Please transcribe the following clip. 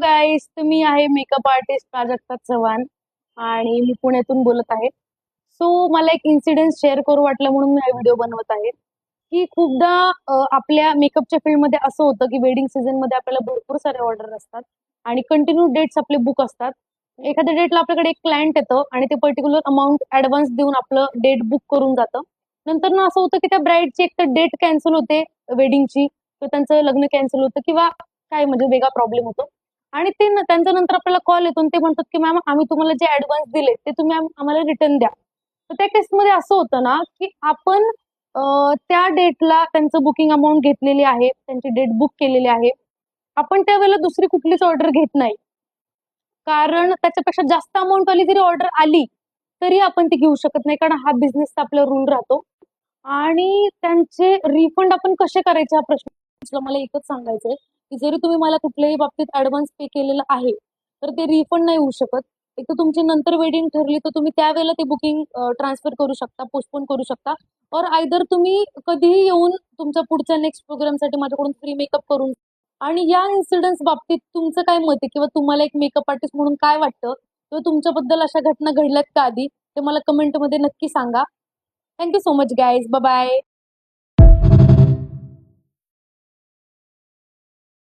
गाईस, तर मी आहे makeup artist Prajakta Chavan आणि मी पुण्यातून बोलत आहे. सो मला एक इन्सिडेंट शेअर करू वाटलं म्हणून मी हा व्हिडिओ बनवत आहे, की खूपदा आपल्या मेकअपच्या फील्डमध्ये असं होतं, की वेडिंग सीझनमध्ये आपल्याला भरपूर सारे ऑर्डर असतात आणि कंटिन्यू डेट्स आपले बुक असतात. एखाद्या डेटला आपल्याकडे एक क्लायंट येतं आणि ते पर्टिक्युलर अमाउंट ॲडव्हान्स देऊन आपलं डेट बुक करून जातं. नंतर ना असं होतं, की त्या ब्राईडची एक तर डेट कॅन्सल होते वेडिंगची, तर त्यांचं लग्न कॅन्सल होतं किंवा काय म्हणजे वेगळा प्रॉब्लेम होतो. आणि ते त्यांच्या नंतर आपल्याला कॉल येतो आणि ते म्हणतात, की "मॅम आम्ही तुम्हाला जे ॲडव्हान्स दिले ते तुम्ही आम्हाला रिटर्न द्या." तर त्या केसमध्ये असं होतं ना, की आपण त्या डेटला त्यांचं बुकिंग अमाउंट घेतलेली आहे, त्यांची डेट बुक केलेली आहे. आपण त्यावेळेला दुसरी कुठलीच ऑर्डर घेत नाही. कारण त्याच्यापेक्षा जास्त अमाउंटवाली जरी ऑर्डर आली, तरी आपण ती घेऊ शकत नाही. कारण हा बिझनेसचा आपला रूल राहतो. आणि त्यांचे रिफंड आपण कसे करायचे हा प्रश्न मला एकच सांगायचंय, की जरी तुम्ही मला कुठल्याही बाबतीत ॲडव्हान्स पे केलेलं आहे, तर ते रिफंड नाही होऊ शकत. एक तर तुमची नंतर वेडिंग ठरली, तर तुम्ही त्यावेळेला ते बुकिंग ट्रान्सफर करू शकता, पोस्टपोन करू शकता और आयदर तुम्ही कधीही येऊन तुमच्या पुढच्या नेक्स्ट प्रोग्रामसाठी माझ्याकडून फ्री मेकअप करून आणि या इन्सिडन्स बाबतीत तुमचं काय मत आहे किंवा तुम्हाला एक मेकअप आर्टिस्ट म्हणून काय वाटतं? किंवा तुमच्याबद्दल अशा घटना घडल्यात का आधी? ते मला कमेंटमध्ये नक्की सांगा. Thank you so much guys. Bye bye.